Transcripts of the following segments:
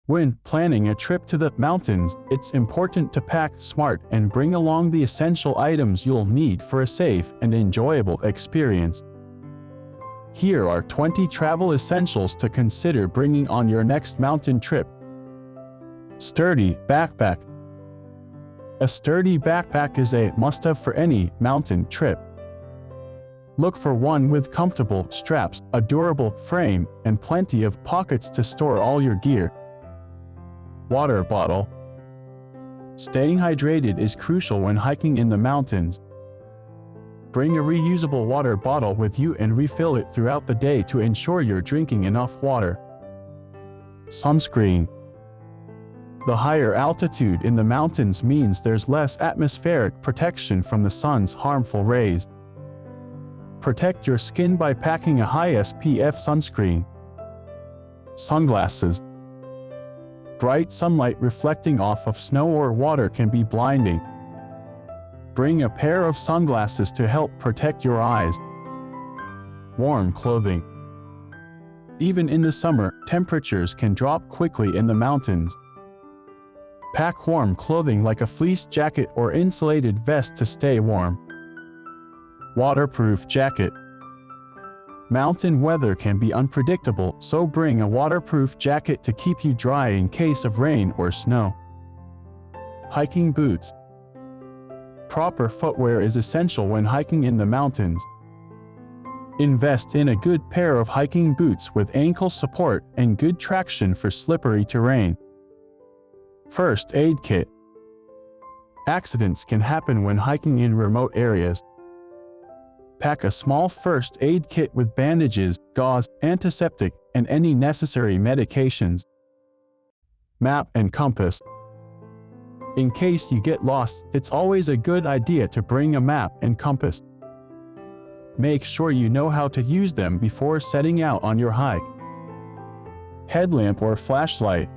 When planning a trip to the mountains, it's important to pack smart and bring along the essential items you'll need for a safe and enjoyable experience. Here are 20 travel essentials to consider bringing on your next mountain trip. Sturdy backpack. A sturdy backpack is a must-have for any mountain trip. Look for one with comfortable straps, a durable frame, and plenty of pockets to store all your gear. Water bottle. Staying hydrated is crucial when hiking in the mountains. Bring a reusable water bottle with you and refill it throughout the day to ensure you're drinking enough water. Sunscreen. The higher altitude in the mountains means there's less atmospheric protection from the sun's harmful rays. Protect your skin by packing a high SPF sunscreen. Sunglasses. Bright sunlight reflecting off of snow or water can be blinding. Bring a pair of sunglasses to help protect your eyes. Warm clothing. Even in the summer, temperatures can drop quickly in the mountains. Pack warm clothing like a fleece jacket or insulated vest to stay warm. Waterproof jacket. Mountain weather can be unpredictable, so bring a waterproof jacket to keep you dry in case of rain or snow. Hiking boots. Proper footwear is essential when hiking in the mountains. Invest in a good pair of hiking boots with ankle support and good traction for slippery terrain. First aid kit. Accidents can happen when hiking in remote areas. Pack a small first aid kit with bandages, gauze, antiseptic, and any necessary medications. Map and compass. In case you get lost, it's always a good idea to bring a map and compass. Make sure you know how to use them before setting out on your hike. Headlamp or flashlight.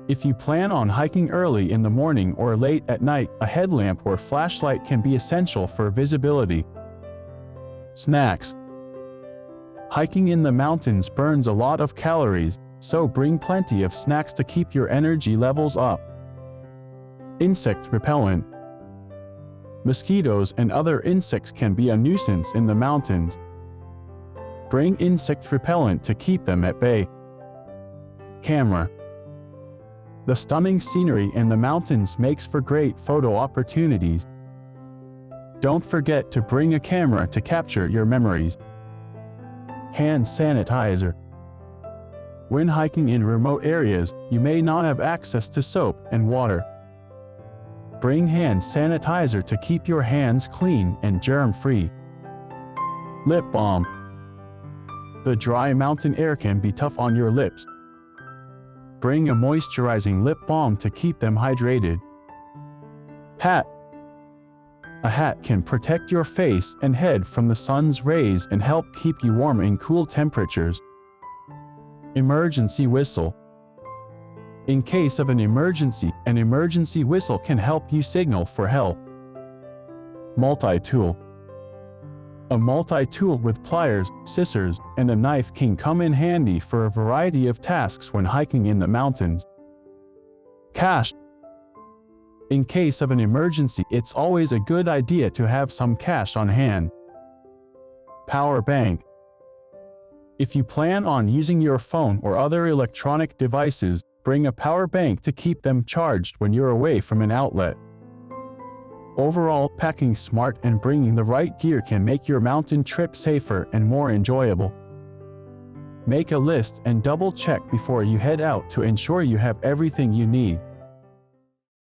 If you plan on hiking early in the morning or late at night, a headlamp or flashlight can be essential for visibility. Snacks. Hiking in the mountains burns a lot of calories, so bring plenty of snacks to keep your energy levels up. Insect repellent. Mosquitoes and other insects can be a nuisance in the mountains. Bring insect repellent to keep them at bay. Camera. The stunning scenery in the mountains makes for great photo opportunities. Don't forget to bring a camera to capture your memories. Hand sanitizer. When hiking in remote areas, you may not have access to soap and water. Bring hand sanitizer to keep your hands clean and germ-free. Lip balm. The dry mountain air can be tough on your lips. Bring a moisturizing lip balm to keep them hydrated. Hat. A hat can protect your face and head from the sun's rays and help keep you warm in cool temperatures. Emergency whistle. In case of an emergency whistle can help you signal for help. Multi-tool. A multi-tool with pliers, scissors, and a knife can come in handy for a variety of tasks when hiking in the mountains. Cash. In case of an emergency, it's always a good idea to have some cash on hand. Power bank. If you plan on using your phone or other electronic devices, bring a power bank to keep them charged when you're away from an outlet. Overall, packing smart and bringing the right gear can make your mountain trip safer and more enjoyable. Make a list and double-check before you head out to ensure you have everything you need.